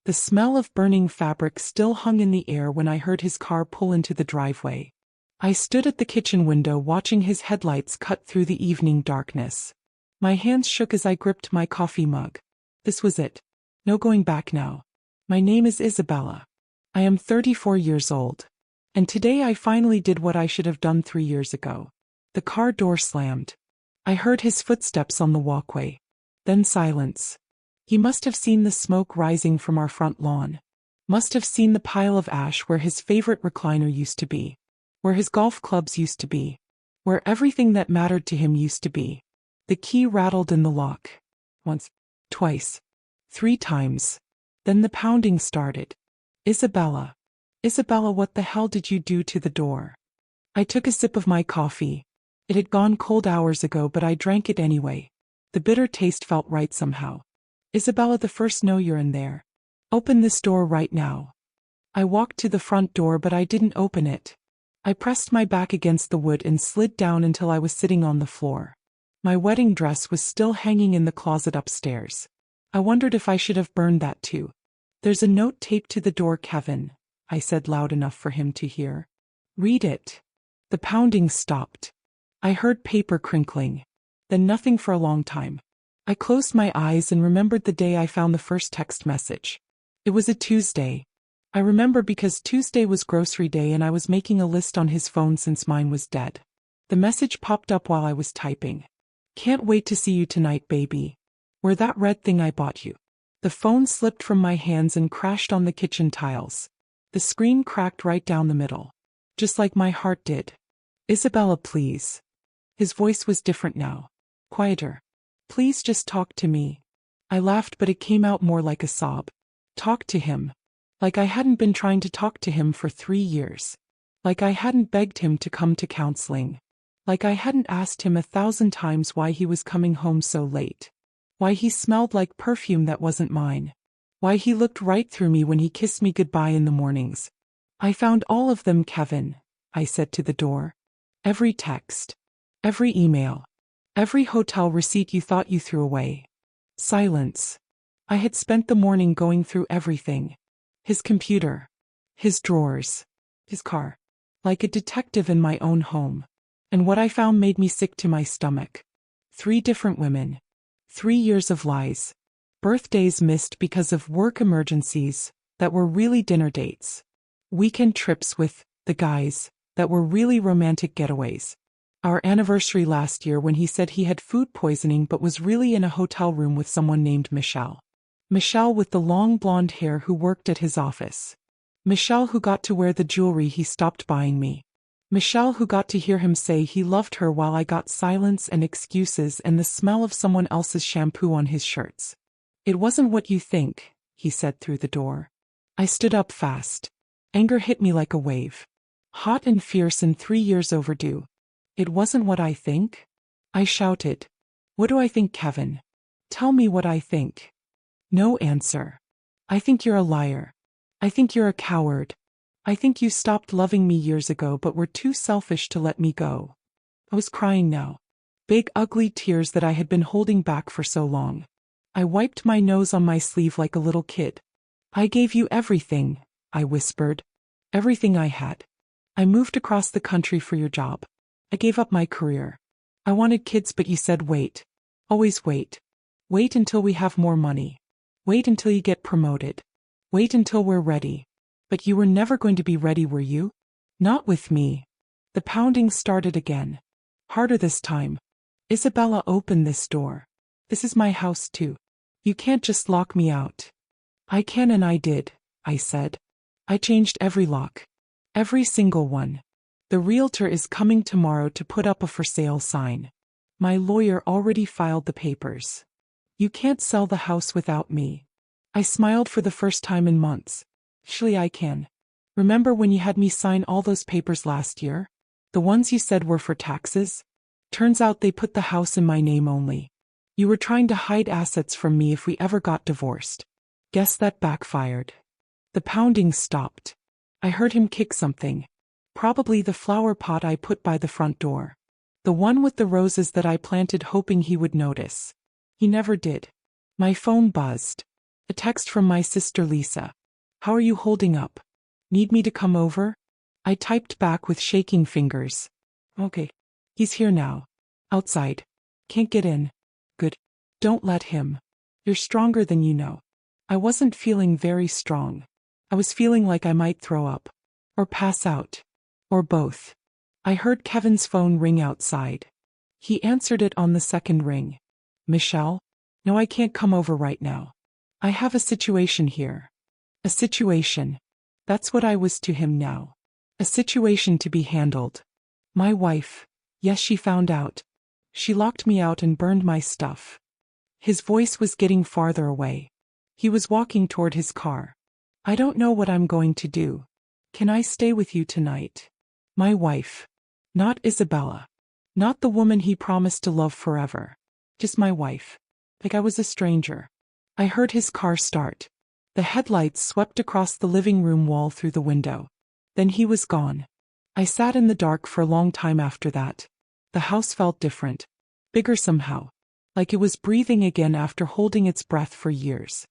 The smell of burning fabric still hung in the air when I heard his car pull into the driveway. I stood at the kitchen window watching his headlights cut through the evening darkness. My hands shook as I gripped my coffee mug. This was it. No going back now. My name is Isabella. I am 34 years old. And today I finally did what I should have done 3 years ago. The car door slammed. I heard his footsteps on the walkway. Then silence. He must have seen the smoke rising from our front lawn. Must have seen the pile of ash where his favorite recliner used to be. Where his golf clubs used to be. Where everything that mattered to him used to be. The key rattled in the lock. Once. Twice. 3 times. Then the pounding started. Isabella. Isabella, what the hell did you do to the door? I took a sip of my coffee. It had gone cold hours ago, but I drank it anyway. The bitter taste felt right somehow. Isabella, the first no, you're in there. Open this door right now. I walked to the front door, but I didn't open it. I pressed my back against the wood and slid down until I was sitting on the floor. My wedding dress was still hanging in the closet upstairs. I wondered if I should have burned that too. There's a note taped to the door, Kevin, I said loud enough for him to hear. Read it. The pounding stopped. I heard paper crinkling. Then nothing for a long time. I closed my eyes and remembered the day I found the first text message. It was a Tuesday. I remember because Tuesday was grocery day and I was making a list on his phone since mine was dead. The message popped up while I was typing. Can't wait to see you tonight, baby. Wear that red thing I bought you. The phone slipped from my hands and crashed on the kitchen tiles. The screen cracked right down the middle. Just like my heart did. Isabella, please. His voice was different now. Quieter. Please just talk to me. I laughed, but it came out more like a sob. Talk to him. Like I hadn't been trying to talk to him for 3 years. Like I hadn't begged him to come to counseling. Like I hadn't asked him 1,000 times why he was coming home so late. Why he smelled like perfume that wasn't mine. Why he looked right through me when he kissed me goodbye in the mornings. I found all of them, Kevin, I said to the door. Every text. Every email. Every hotel receipt you thought you threw away. Silence. I had spent the morning going through everything. His computer. His drawers. His car. Like a detective in my own home. And what I found made me sick to my stomach. 3 different women. 3 years of lies. Birthdays missed because of work emergencies that were really dinner dates. Weekend trips with the guys that were really romantic getaways. Our anniversary last year when he said he had food poisoning but was really in a hotel room with someone named Michelle. Michelle with the long blonde hair who worked at his office. Michelle who got to wear the jewelry he stopped buying me. Michelle who got to hear him say he loved her while I got silence and excuses and the smell of someone else's shampoo on his shirts. It wasn't what you think, he said through the door. I stood up fast. Anger hit me like a wave. Hot and fierce and 3 years overdue. It wasn't what I think? I shouted. What do I think, Kevin? Tell me what I think. No answer. I think you're a liar. I think you're a coward. I think you stopped loving me years ago but were too selfish to let me go. I was crying now. Big ugly tears that I had been holding back for so long. I wiped my nose on my sleeve like a little kid. I gave you everything, I whispered. Everything I had. I moved across the country for your job. I gave up my career. I wanted kids but you said wait. Always wait. Wait until we have more money. Wait until you get promoted. Wait until we're ready. But you were never going to be ready, were you? Not with me. The pounding started again. Harder this time. Isabella, open this door. This is my house too. You can't just lock me out. I can and I did, I said. I changed every lock. Every single one. The realtor is coming tomorrow to put up a for sale sign. My lawyer already filed the papers. You can't sell the house without me. I smiled for the first time in months. Actually, I can. Remember when you had me sign all those papers last year? The ones you said were for taxes? Turns out they put the house in my name only. You were trying to hide assets from me if we ever got divorced. Guess that backfired. The pounding stopped. I heard him kick something. Probably the flower pot I put by the front door. The one with the roses that I planted hoping he would notice. He never did. My phone buzzed. A text from my sister Lisa. How are you holding up? Need me to come over? I typed back with shaking fingers. Okay. He's here now. Outside. Can't get in. Good. Don't let him. You're stronger than you know. I wasn't feeling very strong. I was feeling like I might throw up. Or pass out. Or both. I heard Kevin's phone ring outside. He answered it on the second ring. Michelle? No, I can't come over right now. I have a situation here. A situation. That's what I was to him now. A situation to be handled. My wife. Yes, she found out. She locked me out and burned my stuff. His voice was getting farther away. He was walking toward his car. I don't know what I'm going to do. Can I stay with you tonight? My wife. Not Isabella. Not the woman he promised to love forever. Just my wife. Like I was a stranger. I heard his car start. The headlights swept across the living room wall through the window. Then he was gone. I sat in the dark for a long time after that. The house felt different. Bigger somehow. Like it was breathing again after holding its breath for years.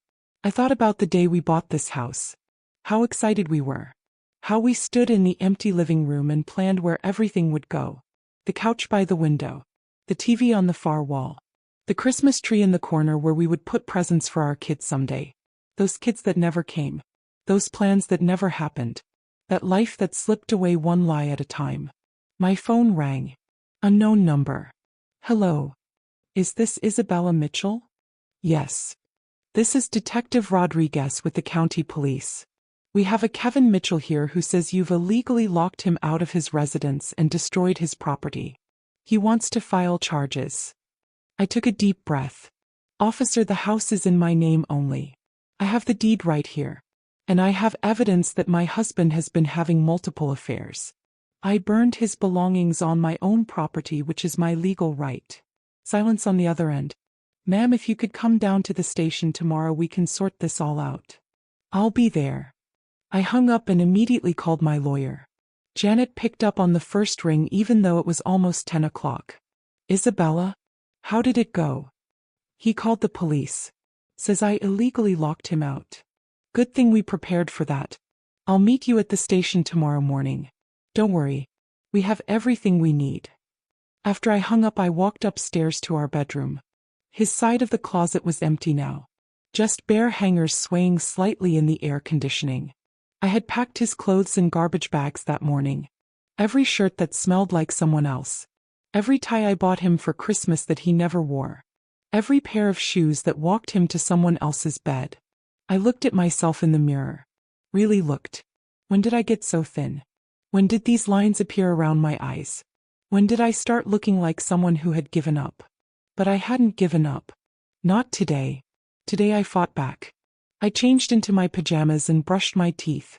I thought about the day we bought this house. How excited we were. How we stood in the empty living room and planned where everything would go. The couch by the window. The TV on the far wall. The Christmas tree in the corner where we would put presents for our kids someday. Those kids that never came. Those plans that never happened. That life that slipped away one lie at a time. My phone rang. Unknown number. Hello. Is this Isabella Mitchell? Yes. This is Detective Rodriguez with the county police. We have a Kevin Mitchell here who says you've illegally locked him out of his residence and destroyed his property. He wants to file charges. I took a deep breath. Officer, the house is in my name only. I have the deed right here. And I have evidence that my husband has been having multiple affairs. I burned his belongings on my own property, which is my legal right. Silence on the other end. Ma'am, if you could come down to the station tomorrow, we can sort this all out. I'll be there. I hung up and immediately called my lawyer. Janet picked up on the first ring even though it was almost 10 o'clock. Isabella? How did it go? He called the police. Says I illegally locked him out. Good thing we prepared for that. I'll meet you at the station tomorrow morning. Don't worry. We have everything we need. After I hung up, I walked upstairs to our bedroom. His side of the closet was empty now. Just bare hangers swaying slightly in the air conditioning. I had packed his clothes in garbage bags that morning. Every shirt that smelled like someone else. Every tie I bought him for Christmas that he never wore. Every pair of shoes that walked him to someone else's bed. I looked at myself in the mirror. Really looked. When did I get so thin? When did these lines appear around my eyes? When did I start looking like someone who had given up? But I hadn't given up. Not today. Today I fought back. I changed into my pajamas and brushed my teeth.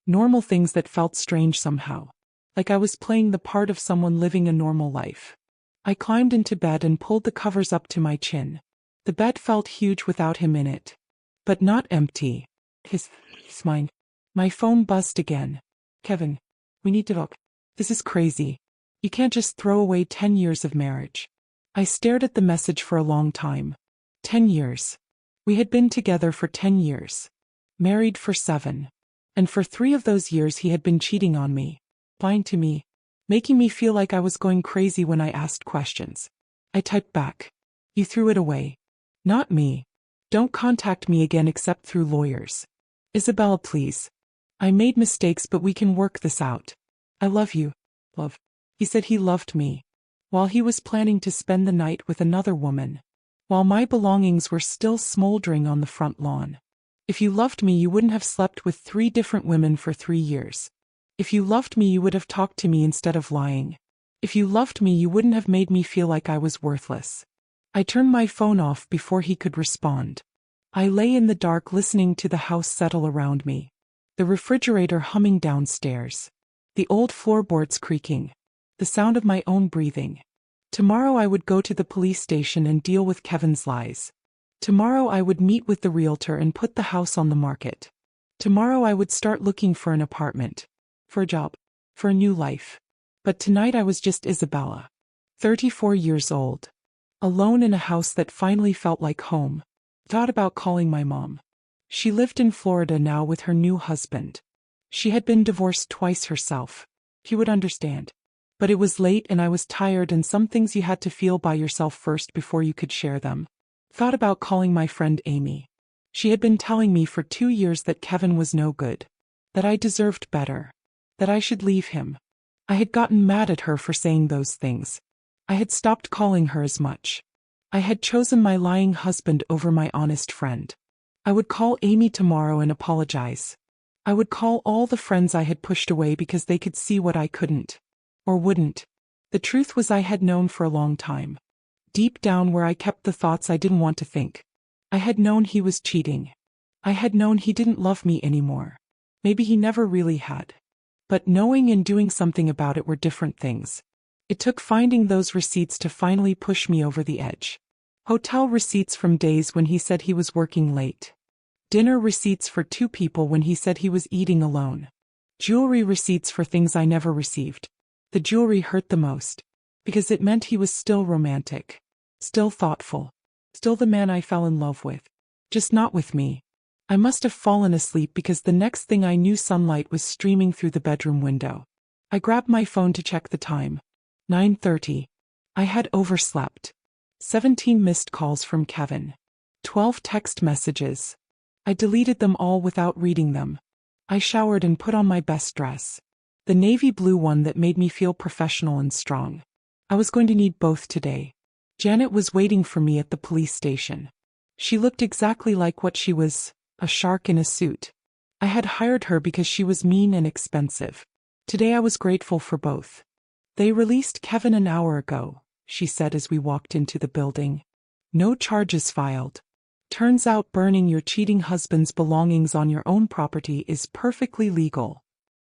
Normal things that felt strange somehow. Like I was playing the part of someone living a normal life. I climbed into bed and pulled the covers up to my chin. The bed felt huge without him in it. But not empty. His mine. My phone buzzed again. Kevin, we need to talk. This is crazy. You can't just throw away 10 years of marriage. I stared at the message for a long time. 10 years. We had been together for 10 years. Married for 7. And for 3 of those years he had been cheating on me. Lying to me. Making me feel like I was going crazy when I asked questions. I typed back. You threw it away. Not me. Don't contact me again except through lawyers. Isabella, please. I made mistakes, but we can work this out. I love you. Love. He said he loved me. While he was planning to spend the night with another woman. While my belongings were still smoldering on the front lawn. If you loved me, you wouldn't have slept with 3 different women for 3 years. If you loved me, you would have talked to me instead of lying. If you loved me, you wouldn't have made me feel like I was worthless. I turned my phone off before he could respond. I lay in the dark listening to the house settle around me. The refrigerator humming downstairs. The old floorboards creaking. The sound of my own breathing. Tomorrow I would go to the police station and deal with Kevin's lies. Tomorrow I would meet with the realtor and put the house on the market. Tomorrow I would start looking for an apartment. For a job. For a new life. But tonight I was just Isabella. 34 years old. Alone in a house that finally felt like home. Thought about calling my mom. She lived in Florida now with her new husband. She had been divorced twice herself. He would understand. But it was late and I was tired, and some things you had to feel by yourself first before you could share them. Thought about calling my friend Amy. She had been telling me for 2 years that Kevin was no good. That I deserved better. That I should leave him. I had gotten mad at her for saying those things. I had stopped calling her as much. I had chosen my lying husband over my honest friend. I would call Amy tomorrow and apologize. I would call all the friends I had pushed away because they could see what I couldn't. Or wouldn't. The truth was, I had known for a long time. Deep down where I kept the thoughts I didn't want to think. I had known he was cheating. I had known he didn't love me anymore. Maybe he never really had. But knowing and doing something about it were different things. It took finding those receipts to finally push me over the edge. Hotel receipts from days when he said he was working late. Dinner receipts for 2 people when he said he was eating alone. Jewelry receipts for things I never received. The jewelry hurt the most. Because it meant he was still romantic. Still thoughtful. Still the man I fell in love with. Just not with me. I must have fallen asleep because the next thing I knew, sunlight was streaming through the bedroom window. I grabbed my phone to check the time. 9:30. I had overslept. 17 missed calls from Kevin. 12 text messages. I deleted them all without reading them. I showered and put on my best dress. The navy blue one that made me feel professional and strong. I was going to need both today. Janet was waiting for me at the police station. She looked exactly like what she was, a shark in a suit. I had hired her because she was mean and expensive. Today I was grateful for both. They released Kevin an hour ago, she said as we walked into the building. No charges filed. Turns out burning your cheating husband's belongings on your own property is perfectly legal.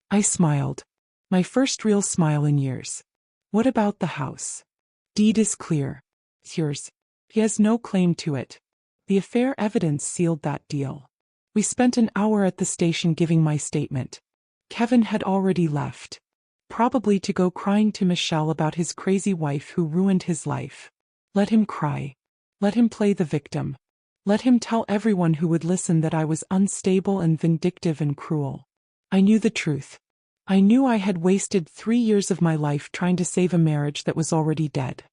I smiled. My first real smile in years. What about the house? Deed is clear. It's yours. He has no claim to it. The affair evidence sealed that deal. We spent an hour at the station giving my statement. Kevin had already left. Probably to go crying to Michelle about his crazy wife who ruined his life. Let him cry. Let him play the victim. Let him tell everyone who would listen that I was unstable and vindictive and cruel. I knew the truth. I knew I had wasted 3 years of my life trying to save a marriage that was already dead.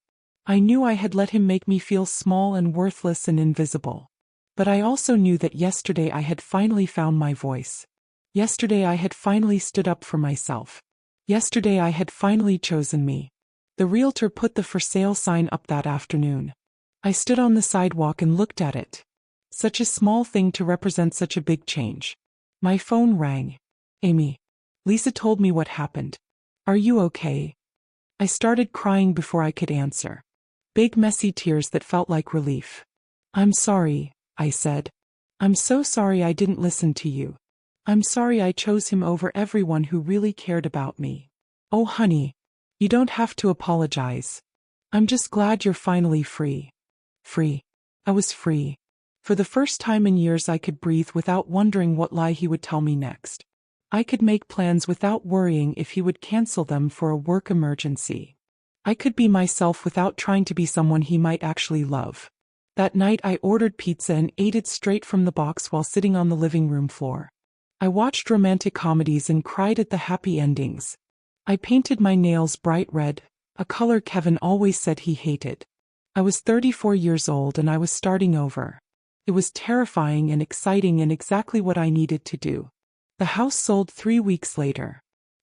I knew I had let him make me feel small and worthless and invisible. But I also knew that yesterday I had finally found my voice. Yesterday I had finally stood up for myself. Yesterday I had finally chosen me. The realtor put the for sale sign up that afternoon. I stood on the sidewalk and looked at it. Such a small thing to represent such a big change. My phone rang. Amy. Lisa told me what happened. Are you okay? I started crying before I could answer. Big messy tears that felt like relief. I'm sorry, I said. I'm so sorry I didn't listen to you. I'm sorry I chose him over everyone who really cared about me. Oh honey, you don't have to apologize. I'm just glad you're finally free. Free. I was free. For the first time in years I could breathe without wondering what lie he would tell me next. I could make plans without worrying if he would cancel them for a work emergency. I could be myself without trying to be someone he might actually love. That night I ordered pizza and ate it straight from the box while sitting on the living room floor. I watched romantic comedies and cried at the happy endings. I painted my nails bright red, a color Kevin always said he hated. I was 34 years old and I was starting over. It was terrifying and exciting and exactly what I needed to do. The house sold 3 weeks later.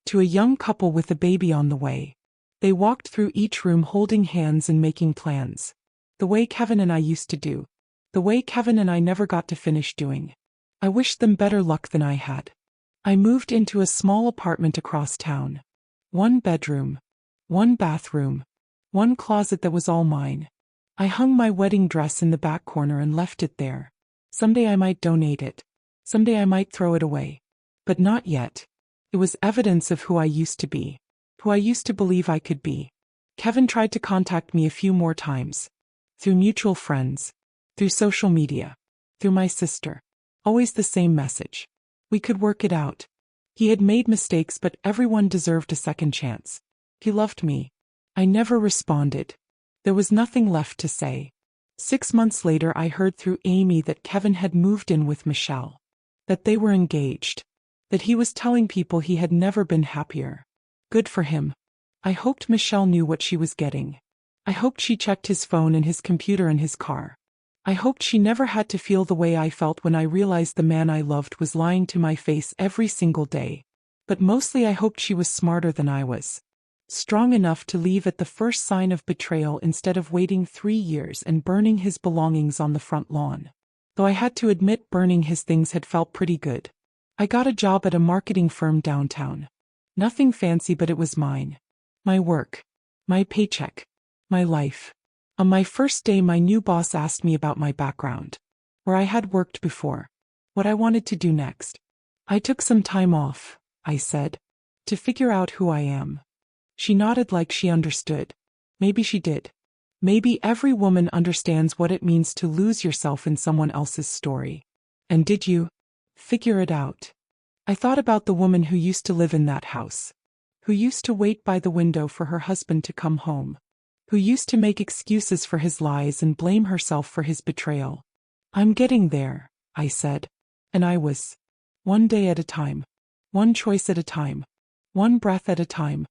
To a young couple with a baby on the way. They walked through each room holding hands and making plans. The way Kevin and I used to do. The way Kevin and I never got to finish doing. I wished them better luck than I had. I moved into a small apartment across town. 1 bedroom. 1 bathroom. 1 closet that was all mine. I hung my wedding dress in the back corner and left it there. Someday I might donate it. Someday I might throw it away. But not yet. It was evidence of who I used to be. Who I used to believe I could be. Kevin tried to contact me a few more times. Through mutual friends. Through social media. Through my sister. Always the same message. We could work it out. He had made mistakes, but everyone deserved a second chance. He loved me. I never responded. There was nothing left to say. 6 months later, I heard through Amy that Kevin had moved in with Michelle. That they were engaged. That he was telling people he had never been happier. Good for him. I hoped Michelle knew what she was getting. I hoped she checked his phone and his computer and his car. I hoped she never had to feel the way I felt when I realized the man I loved was lying to my face every single day. But mostly I hoped she was smarter than I was. Strong enough to leave at the first sign of betrayal instead of waiting 3 years and burning his belongings on the front lawn. Though I had to admit burning his things had felt pretty good. I got a job at a marketing firm downtown. Nothing fancy, but it was mine. My work. My paycheck. My life. On my first day, my new boss asked me about my background. Where I had worked before. What I wanted to do next. I took some time off, I said. To figure out who I am. She nodded like she understood. Maybe she did. Maybe every woman understands what it means to lose yourself in someone else's story. And did you figure it out? I thought about the woman who used to live in that house. Who used to wait by the window for her husband to come home. Who used to make excuses for his lies and blame herself for his betrayal. I'm getting there, I said. And I was. One day at a time. One choice at a time. One breath at a time.